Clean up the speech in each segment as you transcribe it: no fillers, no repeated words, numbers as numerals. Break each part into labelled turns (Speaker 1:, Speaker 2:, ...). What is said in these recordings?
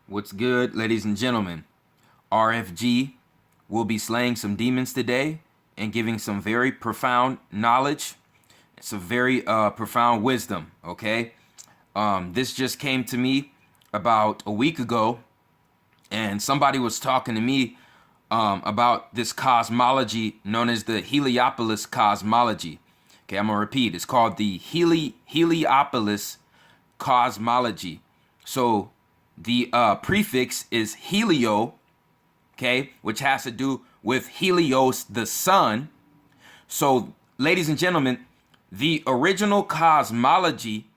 Speaker 1: What's good, ladies and gentlemen? RFG will be slaying some demons today and giving some very profound knowledge, some very profound wisdom, okay? This just came to me about a week ago, and somebody was talking to me about this cosmology known as the Heliopolis Cosmology. Okay, I'm going to repeat. It's called the Heliopolis Cosmology. So the prefix is helio, okay, which has to do with Helios, the sun. So, ladies and gentlemen, the original cosmology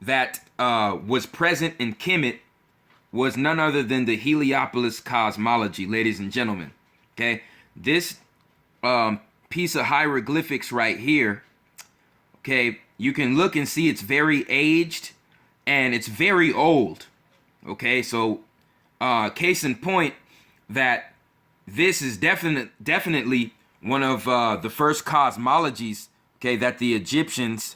Speaker 1: that was present in Kemet was none other than the Heliopolis cosmology, ladies and gentlemen. Okay, this piece of hieroglyphics right here, okay, you can look and see it's very aged and it's very old. Okay, so case in point that this is definitely one of the first cosmologies, okay, that the Egyptians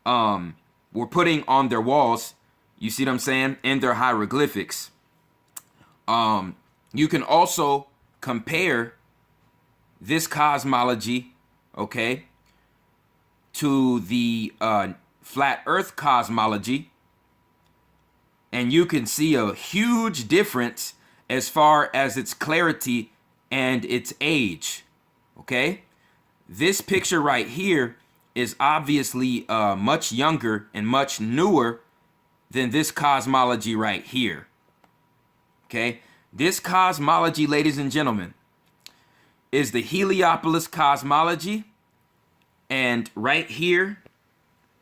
Speaker 1: were putting on their walls. You see what I'm saying? In their hieroglyphics. You can also compare this cosmology, okay, to the flat earth cosmology, and you can see a huge difference as far as its clarity and its age, okay? This picture right here is obviously much younger and much newer than this cosmology right here, okay? This cosmology, ladies and gentlemen, is the Heliopolis cosmology, and right here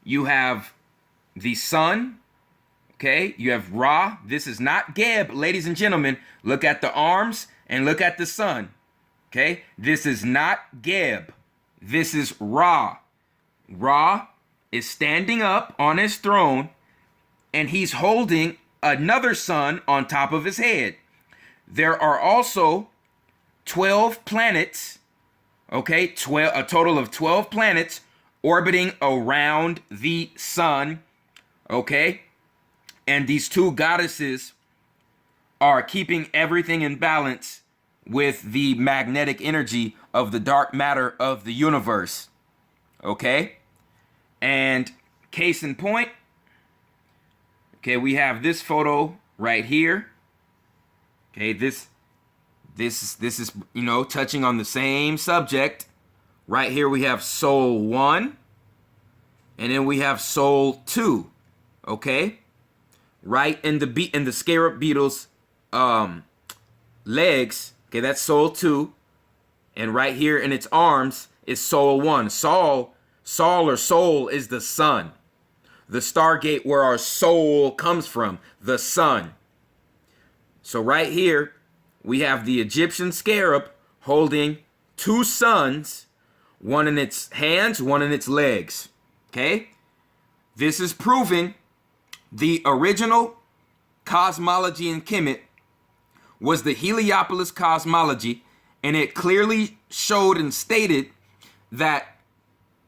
Speaker 1: you have the sun. Okay, you have Ra. This is not Geb, ladies and gentlemen. Look at the arms and look at the sun. Okay, this is not Geb. This is Ra. Ra is standing up on his throne and he's holding another sun on top of his head. There are also 12 planets, okay, a total of 12 planets orbiting around the sun, okay? And these two goddesses are keeping everything in balance with the magnetic energy of the dark matter of the universe. Okay? And case in point, okay, we have this photo right here. Okay, this is, you know, touching on the same subject. Right here we have Soul 1, and then we have Soul 2. Okay? Right in the scarab beetle's legs, okay, that's Soul 2, and right here in its arms is Soul 1. Sol or soul is the sun, the stargate where our soul comes from, the sun. So right here we have the Egyptian scarab holding two suns, one in its hands, one in its legs. Okay, this is proving the original cosmology in Kemet was the Heliopolis cosmology, and it clearly showed and stated that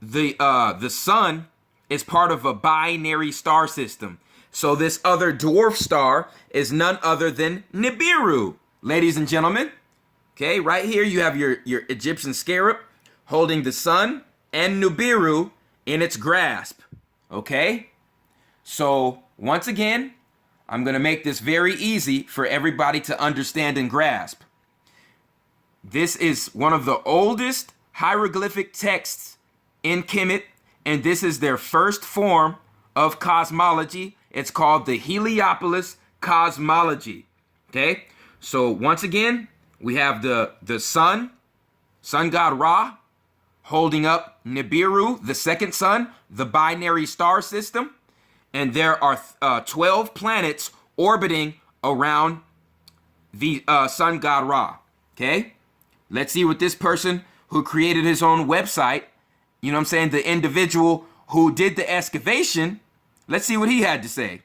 Speaker 1: the sun is part of a binary star system. So this other dwarf star is none other than Nibiru, ladies and gentlemen. Okay, right here you have your Egyptian scarab holding the sun and Nibiru in its grasp. Okay, so once again, I'm going to make this very easy for everybody to understand and grasp. This is one of the oldest hieroglyphic texts in Kemet, and this is their first form of cosmology. It's called the Heliopolis Cosmology. Okay? So once again, we have the sun god Ra, holding up Nibiru, the second sun, the binary star system. And there are 12 planets orbiting around the sun god Ra. Okay? Let's see what this person who created his own website, you know what I'm saying, the individual who did the excavation, let's see what he had to say.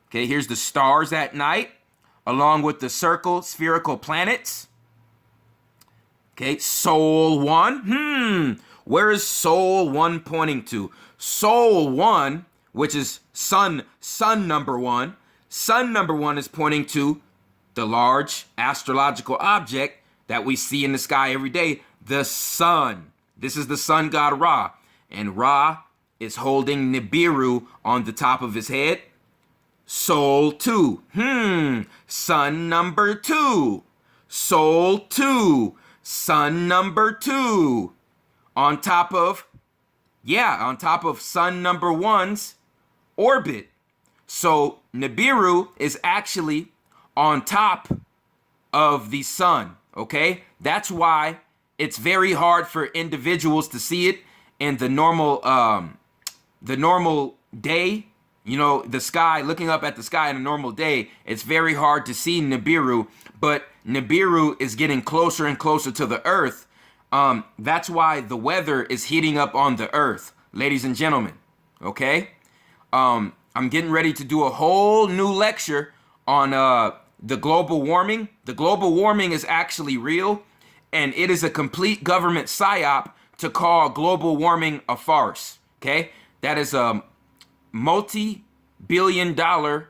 Speaker 1: Okay, here's the stars at night, along with the spherical planets. Okay, Soul 1. Where is Soul 1 pointing to? Soul 1, which is sun number 1. Sun number 1 is pointing to the large astrological object that we see in the sky every day, the sun. This is the sun god Ra. And Ra is holding Nibiru on the top of his head. Sol 2. Sun number 2. Sol 2. Sun number 2. On top of sun number 1's orbit. So Nibiru is actually on top of the sun, okay? That's why it's very hard for individuals to see it in the normal day. You know, the sky, looking up at the sky in a normal day, it's very hard to see Nibiru, but Nibiru is getting closer and closer to the earth. That's why the weather is heating up on the earth, ladies and gentlemen, okay? I'm getting ready to do a whole new lecture on the global warming. The global warming is actually real, and it is a complete government psyop to call global warming a farce, okay? That is a multi-billion dollar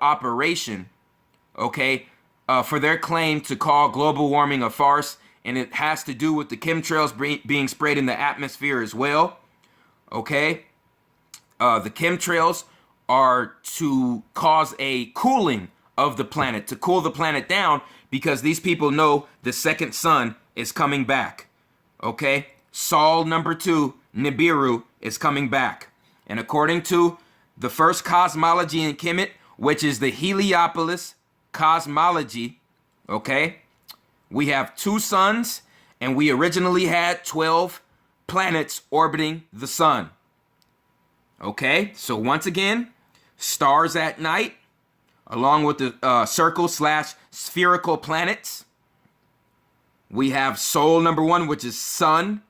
Speaker 1: operation, okay, for their claim to call global warming a farce, and it has to do with the chemtrails being sprayed in the atmosphere as well, okay? The chemtrails are to cause a cooling of the planet, to cool the planet down, because these people know the second sun is coming back, okay? Sol number 2, Nibiru, is coming back. And according to the first cosmology in Kemet, which is the Heliopolis Cosmology, okay, we have 2 suns, and we originally had 12 planets orbiting the sun. Okay, so once again, stars at night, along with the circle/spherical planets. We have Sol number 1, which is sun,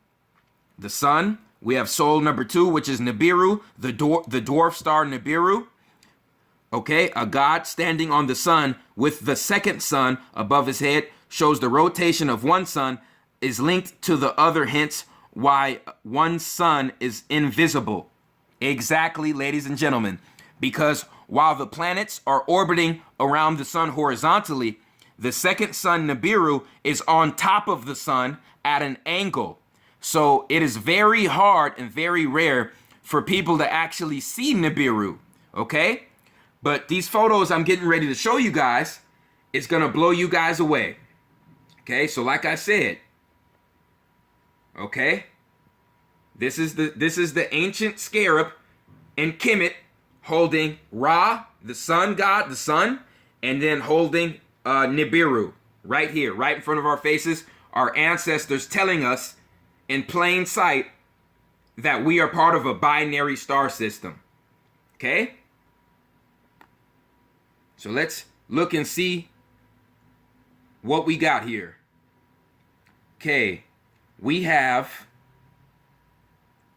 Speaker 1: the sun. We have Sol number 2, which is Nibiru, the dwarf star Nibiru. Okay, a god standing on the sun with the second sun above his head shows the rotation of one sun is linked to the other, hence why one sun is invisible. Exactly, ladies and gentlemen, because while the planets are orbiting around the sun horizontally, the second sun Nibiru is on top of the sun at an angle. So it is very hard and very rare for people to actually see Nibiru, okay? But these photos I'm getting ready to show you guys is going to blow you guys away. Okay, so like I said, okay, this is the ancient scarab in Kemet holding Ra, the sun god, the sun, and then holding Nibiru right here, right in front of our faces. Our ancestors telling us in plain sight that we are part of a binary star system. Okay? So let's look and see what we got here. Okay, we have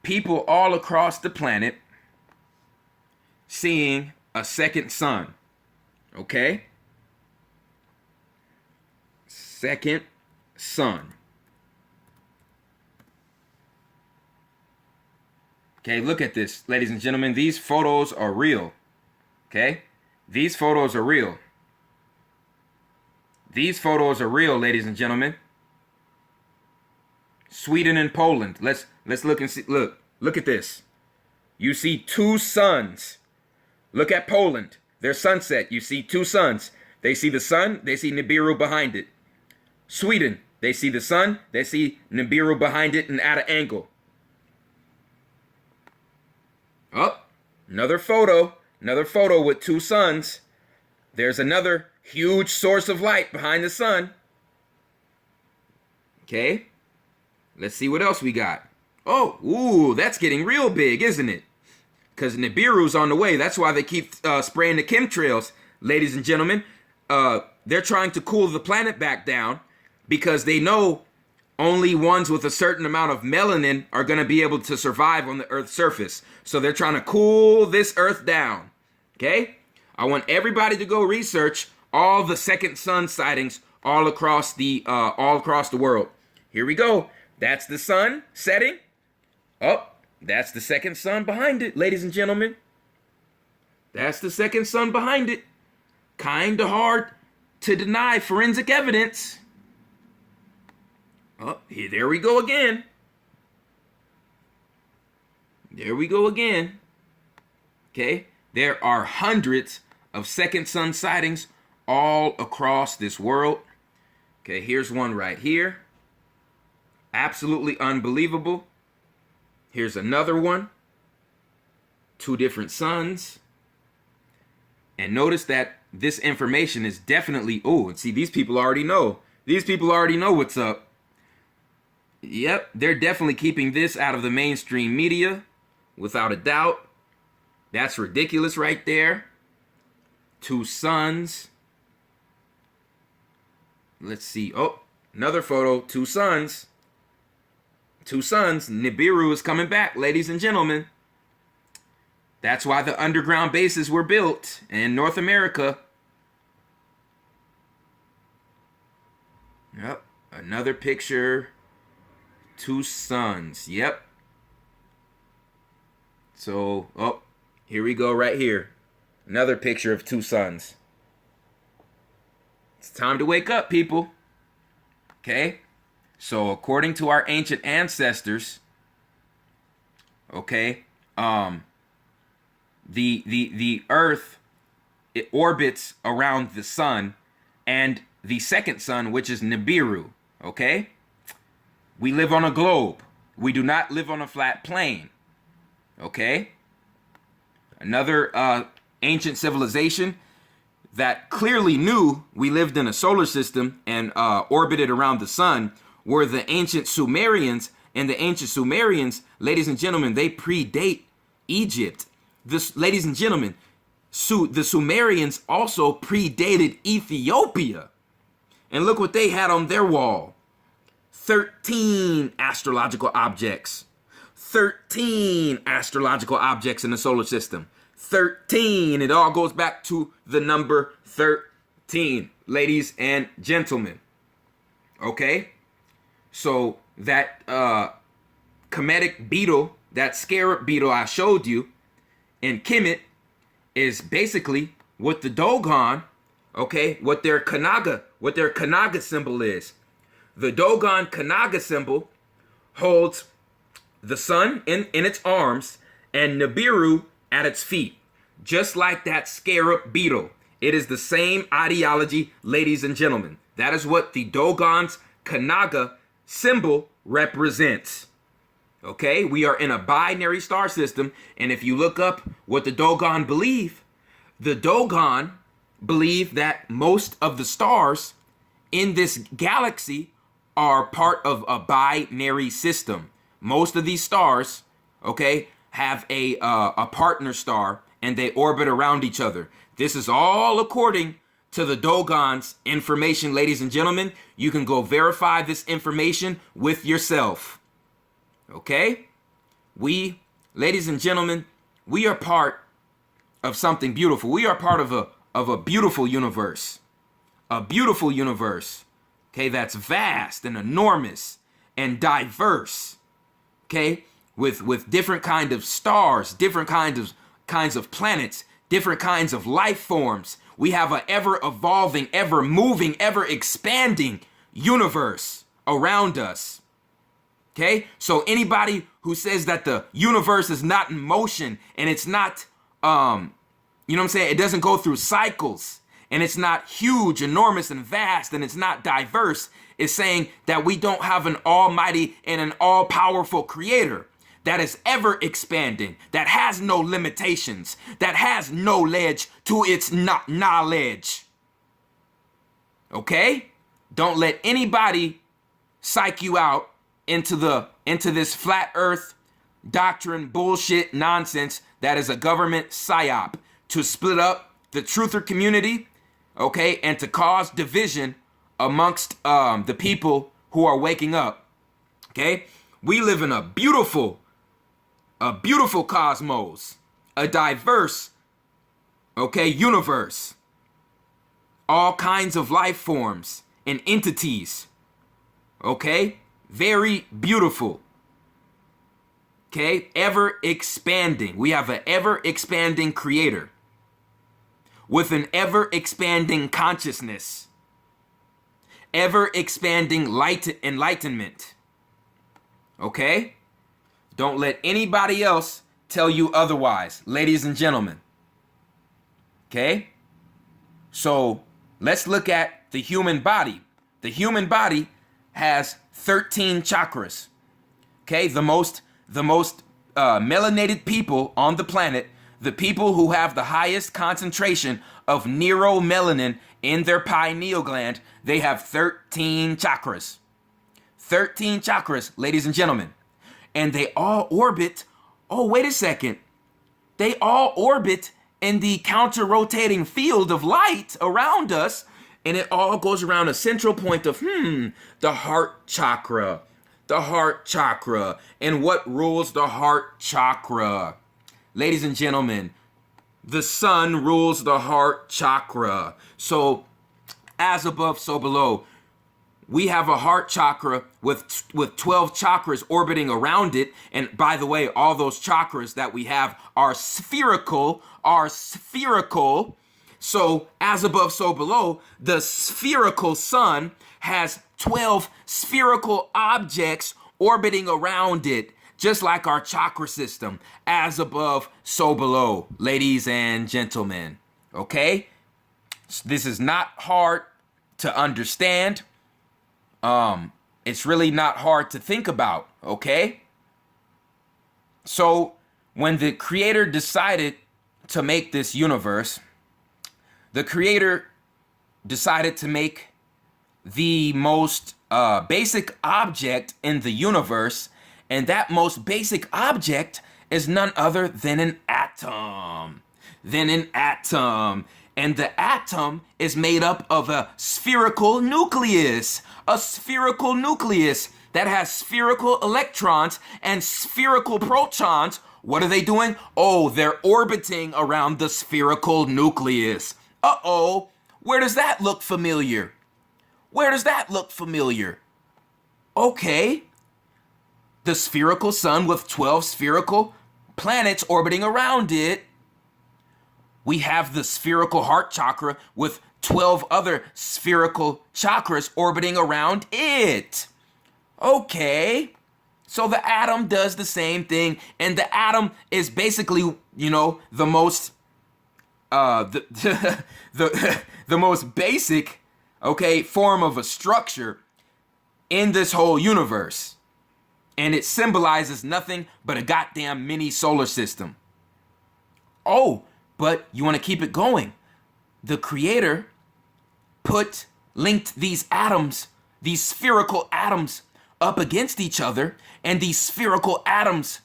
Speaker 1: people all across the planet seeing a second sun. Okay? Second sun. Okay, look at this, ladies and gentlemen. These photos are real. Okay? These photos are real. These photos are real, ladies and gentlemen. Sweden and Poland. Let's look and see. Look at this. You see 2 suns. Look at Poland. Their sunset. You see 2 suns. They see the sun. They see Nibiru behind it. Sweden. They see the sun. They see Nibiru behind it and at an angle. Oh, another photo. Another photo with 2 suns. There's another huge source of light behind the sun. Okay. Let's see what else we got. Oh, ooh, that's getting real big, isn't it? Because Nibiru's on the way. That's why they keep spraying the chemtrails, ladies and gentlemen. They're trying to cool the planet back down because they know only ones with a certain amount of melanin are going to be able to survive on the Earth's surface. So they're trying to cool this Earth down. Okay? I want everybody to go research all the second sun sightings all across the world. Here we go. That's the sun setting. Oh, that's the second sun behind it, ladies and gentlemen. That's the second sun behind it. Kinda hard to deny forensic evidence. Oh, here, there we go again. There we go again. Okay, there are hundreds of second sun sightings all across this world. Okay, here's one right here. Absolutely unbelievable. Here's another one. Two different suns. And notice that this information is definitely, oh, and see, these people already know. These people already know what's up. Yep, they're definitely keeping this out of the mainstream media, without a doubt. That's ridiculous right there. Two suns. Let's see. Oh, another photo. Two suns. Two suns. Nibiru is coming back, ladies and gentlemen. That's why the underground bases were built in North America. Yep, another picture. Two suns. Yep. So, oh, here we go right here. Another picture of two suns. It's time to wake up, people. Okay? So, according to our ancient ancestors, okay, the Earth, it orbits around the sun and the second sun, which is Nibiru, okay? We live on a globe. We do not live on a flat plane, okay? Another ancient civilization that clearly knew we lived in a solar system and orbited around the sun were the ancient Sumerians. And the ancient Sumerians, ladies and gentlemen, they predate Egypt. Ladies and gentlemen, the Sumerians also predated Ethiopia. And look what they had on their wall. 13 astrological objects. 13 astrological objects in the solar system. 13. It all goes back to the number 13, ladies and gentlemen. Okay? So that Kemetic beetle, that scarab beetle I showed you in Kemet is basically what the Dogon, okay, what their Kanaga symbol is. The Dogon Kanaga symbol holds the sun in its arms and Nibiru at its feet, just like that scarab beetle. It is the same ideology, ladies and gentlemen. That is what the Dogon's Kanaga symbol represents. Okay, we are in a binary star system, and if you look up what the Dogon believe that most of the stars in this galaxy are part of a binary system. Most of these stars, okay, have a partner star, and they orbit around each other. This is all according to the Dogon's information, ladies and gentlemen. You can go verify this information with yourself. Okay? We, ladies and gentlemen, we are part of something beautiful. We are part of a beautiful universe. A beautiful universe. Okay, that's vast and enormous and diverse. Okay? With different kind of stars, different kinds of planets, different kinds of life forms. We have an ever evolving, ever moving, ever expanding universe around us. Okay? So anybody who says that the universe is not in motion and it's not, you know what I'm saying? It doesn't go through cycles and it's not huge, enormous, and vast, and it's not diverse, is saying that we don't have an almighty and an all-powerful creator that is ever expanding, that has no limitations, that has no ledge to its knowledge. Okay? Don't let anybody psych you out into this flat earth doctrine bullshit nonsense that is a government psyop to split up the truther community, okay, and to cause division amongst the people who are waking up. Okay? We live in a beautiful cosmos, a diverse, okay, universe, all kinds of life forms and entities, okay, very beautiful, okay, ever expanding. We have an ever expanding creator, with an ever-expanding consciousness, ever-expanding enlightenment. Okay? Don't let anybody else tell you otherwise, ladies and gentlemen. Okay? So let's look at the human body. The human body has 13 chakras. Okay? The most melanated people on the planet, the people who have the highest concentration of neuromelanin in their pineal gland, they have 13 chakras. 13 chakras, ladies and gentlemen. And they all orbit, oh, wait a second. They all orbit in the counter-rotating field of light around us, and it all goes around a central point of, the heart chakra. The heart chakra. And what rules the heart chakra? Ladies and gentlemen, the sun rules the heart chakra. So, as above, so below. We have a heart chakra with 12 chakras orbiting around it. And by the way, all those chakras that we have are spherical. So as above, so below, the spherical sun has 12 spherical objects orbiting around it, just like our chakra system. As above, so below, ladies and gentlemen. Okay? This is not hard to understand. It's really not hard to think about, okay? So when the creator decided to make this universe, the creator decided to make the most basic object in the universe, and that most basic object is none other than an atom. And the atom is made up of a spherical nucleus that has spherical electrons and spherical protons. What are they doing? Oh, they're orbiting around the spherical nucleus. Uh-oh, where does that look familiar? Okay, the spherical sun with 12 spherical planets orbiting around it. We have the spherical heart chakra with 12 other spherical chakras orbiting around it. Okay, so the atom does the same thing, and the atom is basically, the most, the most basic, form of a structure in this whole universe, and it symbolizes nothing but a goddamn mini solar system. Oh. But you want to keep it going. The creator linked these atoms, these spherical atoms, up against each other, and these spherical atoms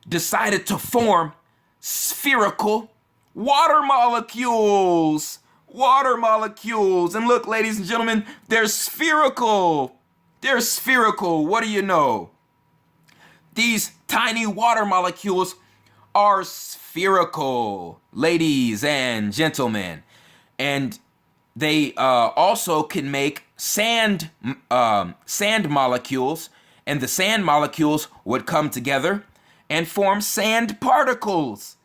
Speaker 1: decided to form spherical water molecules. And look, ladies and gentlemen, they're spherical. What do you know? These tiny water molecules are spherical, ladies and gentlemen. And they also can make sand molecules, and the sand molecules would come together and form sand particles.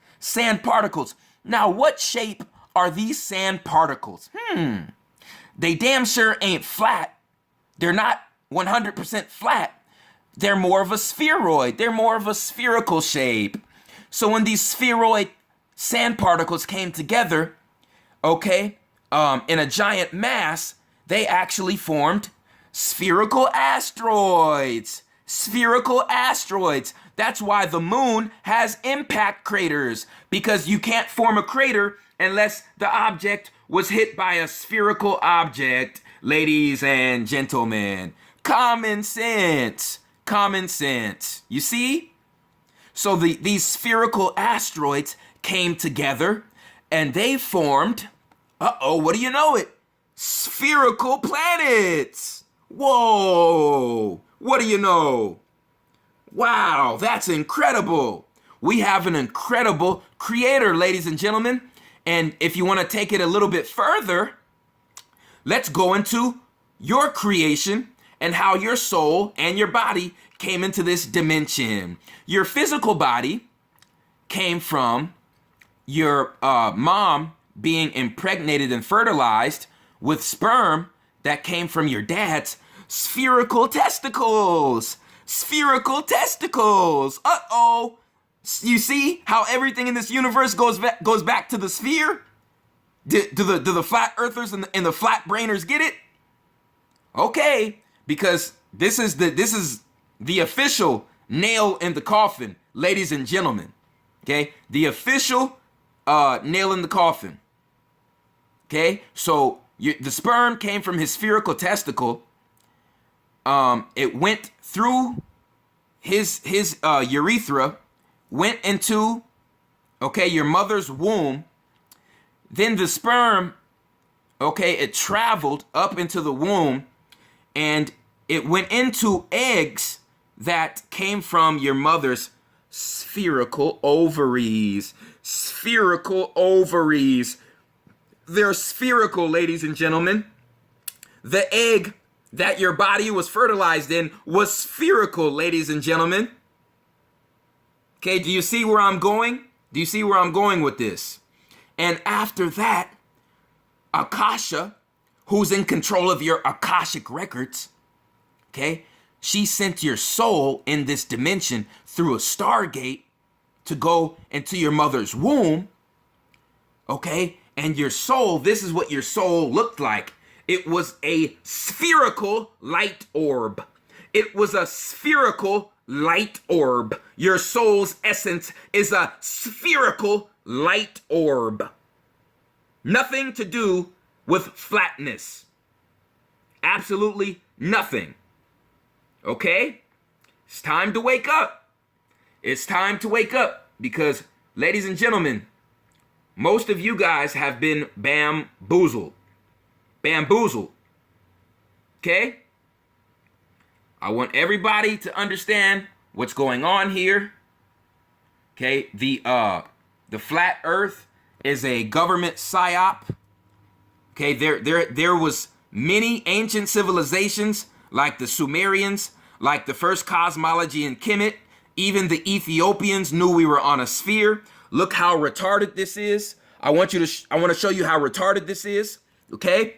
Speaker 1: Now, what shape are these sand particles? They damn sure ain't flat. They're not 100% flat. They're more of a spheroid. They're more of a spherical shape. So when these spheroid sand particles came together, in a giant mass, they actually formed spherical asteroids. That's why the moon has impact craters, because you can't form a crater unless the object was hit by a spherical object, ladies and gentlemen. Common sense. You see? So these spherical asteroids came together and they formed, what do you know it? Spherical planets. Whoa, what do you know? Wow, that's incredible. We have an incredible creator, ladies and gentlemen. And if you want to take it a little bit further, let's go into your creation and how your soul and your body came into this dimension. Your physical body came from your mom being impregnated and fertilized with sperm that came from your dad's spherical testicles. Spherical testicles. Uh-oh. You see how everything in this universe goes back to the sphere? Do the flat earthers and the flat brainers get it? Okay, because this is the official nail in the coffin, ladies and gentlemen. Okay, the official nail in the coffin. Okay, so the sperm came from his spherical testicle. It went through his urethra, went into, okay, your mother's womb. Then the sperm, okay, it traveled up into the womb, and it went into eggs that came from your mother's spherical ovaries. Spherical ovaries. They're spherical, ladies and gentlemen. The egg that your body was fertilized in was spherical, ladies and gentlemen. Okay, do you see where I'm going? Do you see where I'm going with this? And after that, Akasha, who's in control of your Akashic records, okay, she sent your soul in this dimension through a stargate to go into your mother's womb, okay? And your soul, this is what your soul looked like. It was a spherical light orb. It was a spherical light orb. Your soul's essence is a spherical light orb. Nothing to do with flatness. Absolutely nothing. Okay? It's time to wake up. It's time to wake up because, ladies and gentlemen, most of you guys have been bamboozled. Bamboozled. Okay? I want everybody to understand what's going on here. Okay? The flat earth is a government psyop. Okay, there was many ancient civilizations like the Sumerians, like the first cosmology in Kemet. Even the Ethiopians knew we were on a sphere. Look how retarded this is. I want to show you how retarded this is. Okay,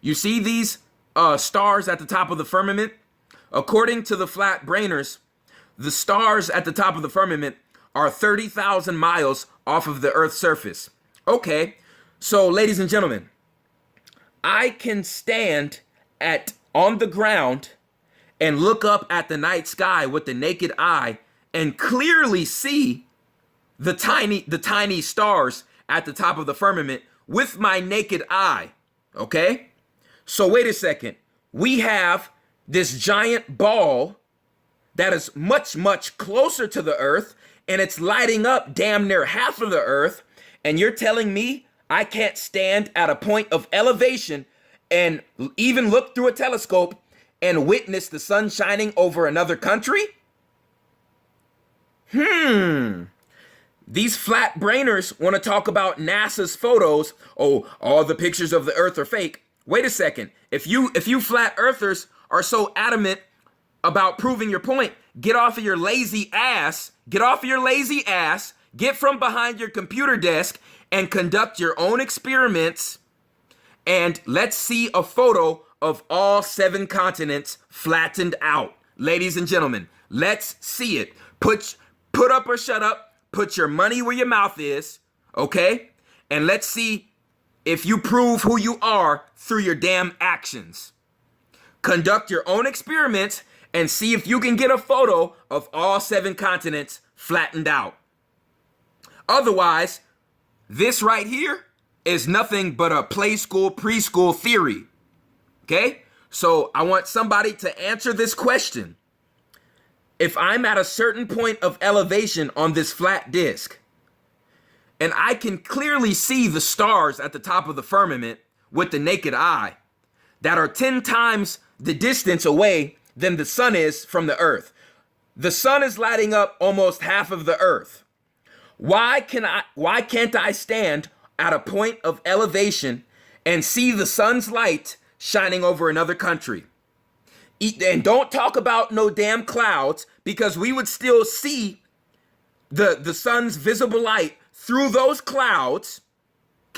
Speaker 1: you see these stars at the top of the firmament? According to the flat brainers, the stars at the top of the firmament are 30,000 miles off of the Earth's surface. Okay, so ladies and gentlemen, I can stand on the ground and look up at the night sky with the naked eye and clearly see the tiny stars at the top of the firmament with my naked eye. Okay? So wait a second. We have this giant ball that is much, much closer to the earth, and it's lighting up damn near half of the earth, and you're telling me I can't stand at a point of elevation and even look through a telescope and witness the sun shining over another country? These flat brainers want to talk about NASA's photos. Oh, all the pictures of the earth are fake. Wait a second. If you flat earthers are so adamant about proving your point, get off of your lazy ass. Get off of your lazy ass. Get from behind your computer desk and conduct your own experiments. And let's see a photo of all 7 continents flattened out. Ladies and gentlemen, let's see it. Put up or shut up. Put your money where your mouth is, okay? And let's see if you prove who you are through your damn actions. Conduct your own experiments and see if you can get a photo of all 7 continents flattened out. Otherwise, this right here is nothing but a preschool theory. Okay? So I want somebody to answer this question. If I'm at a certain point of elevation on this flat disk, and I can clearly see the stars at the top of the firmament with the naked eye that are 10 times the distance away than the sun is from the earth. The sun is lighting up almost half of the earth. Why can't I stand at a point of elevation and see the sun's light shining over another country? And don't talk about no damn clouds, because we would still see the sun's visible light through those clouds.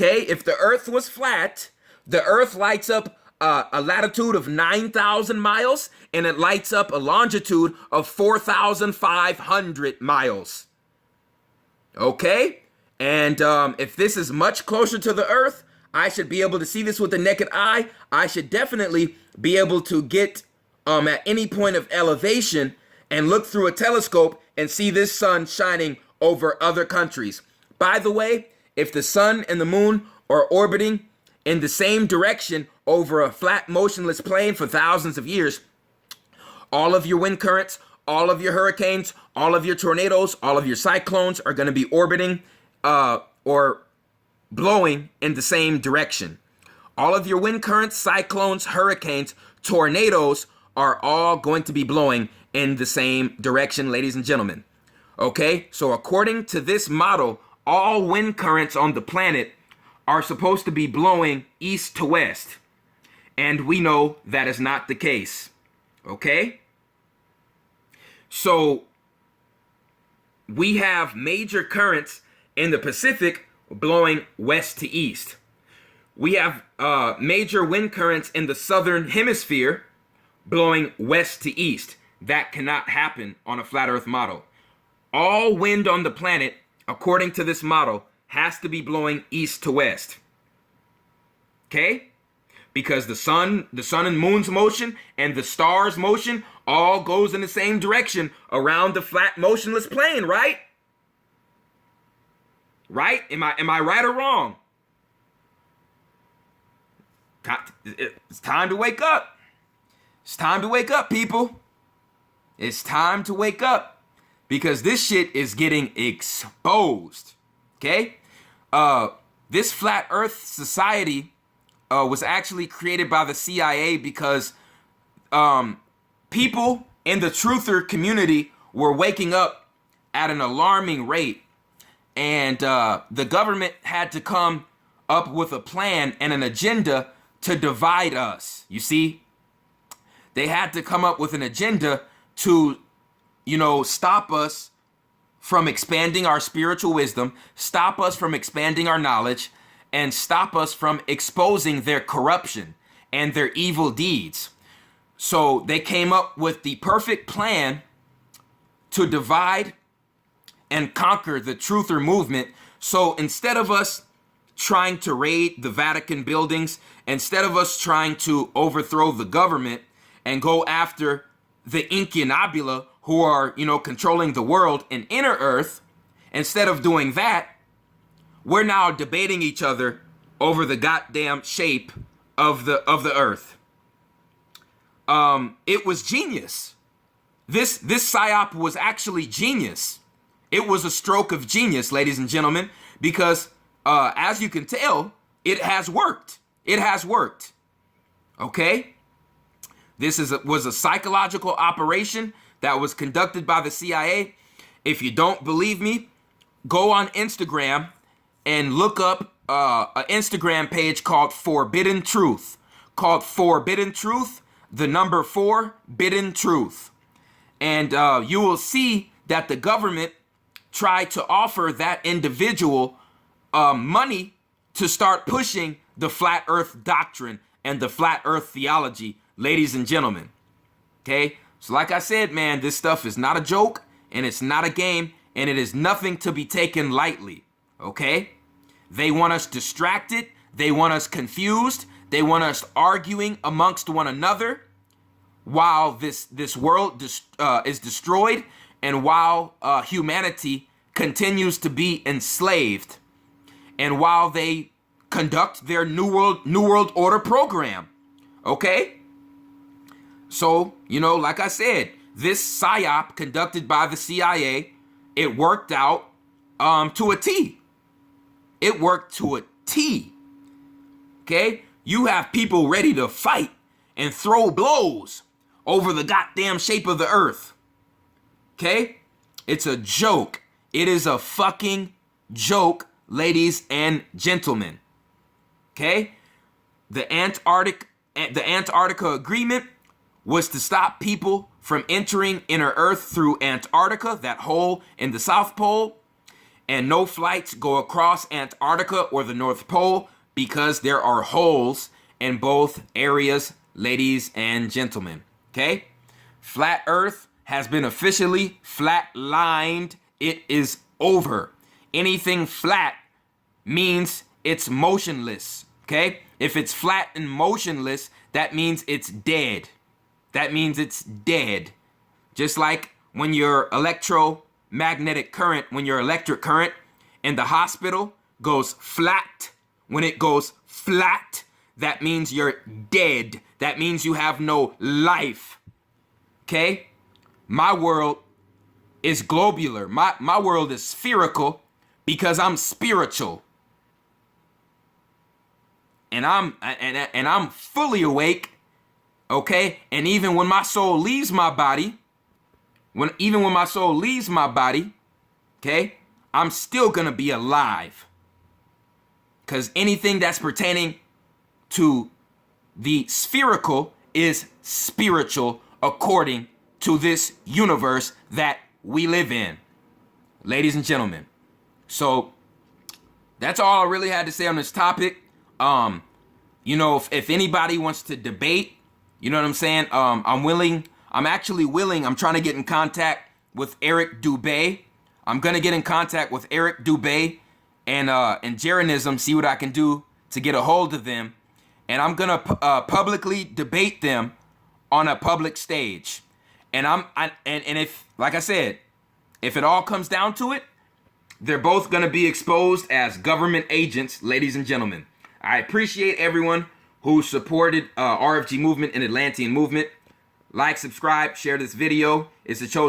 Speaker 1: Okay, if the earth was flat, the earth lights up a latitude of 9,000 miles and it lights up a longitude of 4,500 miles. Okay, and if this is much closer to the earth, I should be able to see this with the naked eye. I should definitely be able to get at any point of elevation and look through a telescope and see this sun shining over other countries. By the way, if the sun and the moon are orbiting in the same direction over a flat, motionless plane for thousands of years, all of your wind currents, all of your hurricanes, all of your tornadoes, all of your cyclones are going to be orbiting or blowing in the same direction. All of your wind currents, cyclones, hurricanes, tornadoes are all going to be blowing in the same direction, ladies and gentlemen. Okay, so according to this model, all wind currents on the planet are supposed to be blowing east to west. And we know that is not the case. Okay? So we have major currents in the Pacific blowing west to east. We have major wind currents in the southern hemisphere blowing west to east. That cannot happen on a flat earth model. All wind on the planet, according to this model, has to be blowing east to west. Okay? Because the sun and moon's motion and the stars' motion all goes in the same direction around the flat motionless plane, right? Right? Am I right or wrong? It's time to wake up. It's time to wake up, people. It's time to wake up because this shit is getting exposed. Okay? This flat earth society was actually created by the CIA because people in the truther community were waking up at an alarming rate. And the government had to come up with a plan and an agenda to divide us. You see, they had to come up with an agenda to, stop us from expanding our spiritual wisdom, stop us from expanding our knowledge, and stop us from exposing their corruption and their evil deeds. So they came up with the perfect plan to divide and conquer the truther movement. So instead of us trying to raid the Vatican buildings, instead of us trying to overthrow the government and go after the incunabula who are, controlling the world in inner earth, instead of doing that, we're now debating each other over the goddamn shape of the earth. It was genius. This psyop was actually genius. It was a stroke of genius, ladies and gentlemen, because as you can tell, it has worked. It has worked. Okay? This was a psychological operation that was conducted by the CIA. If you don't believe me, go on Instagram and look up an Instagram page called Forbidden Truth. Called Forbidden Truth, the number 4, Bidden Truth. And you will see that the government tried to offer that individual money to start pushing the flat earth doctrine and the flat earth theology, ladies and gentlemen. Okay? So like I said, man, this stuff is not a joke and it's not a game and it is nothing to be taken lightly. Okay? They want us distracted. They want us confused. They want us arguing amongst one another while this world is destroyed and while humanity continues to be enslaved and while they conduct their New World Order program. Okay? So, like I said, this psyop conducted by the CIA, it worked out to a T. It worked to a T. Okay? You have people ready to fight and throw blows over the goddamn shape of the earth. Okay? It's a joke. It is a fucking joke, ladies and gentlemen. Okay? The Antarctica Agreement was to stop people from entering inner earth through Antarctica, that hole in the South Pole. and no flights go across Antarctica or the North Pole because there are holes in both areas, ladies and gentlemen. Okay? Flat Earth has been officially flat-lined. It is over. Anything flat means it's motionless. Okay? If it's flat and motionless, that means it's dead. That means it's dead. Just like when your electric current in the hospital goes flat, when it goes flat, that means you're dead. That means you have no life. Okay? My world is globular. My world is spherical because I'm spiritual. And I'm fully awake. Okay? And even when my soul leaves my body, okay, I'm still gonna be alive. Because anything that's pertaining to the spherical is spiritual according to this universe that we live in, ladies and gentlemen. So that's all I really had to say on this topic. If anybody wants to debate, you know what I'm saying? I'm actually willing. I'm trying to get in contact with Eric Dubé. I'm going to get in contact with Eric Dubé and Jeranism, see what I can do to get a hold of them. And I'm going to publicly debate them on a public stage. And if, like I said, if it all comes down to it, they're both going to be exposed as government agents, ladies and gentlemen. I appreciate everyone who supported RFG movement and Atlantean movement. Like, subscribe, share this video. It's the chosen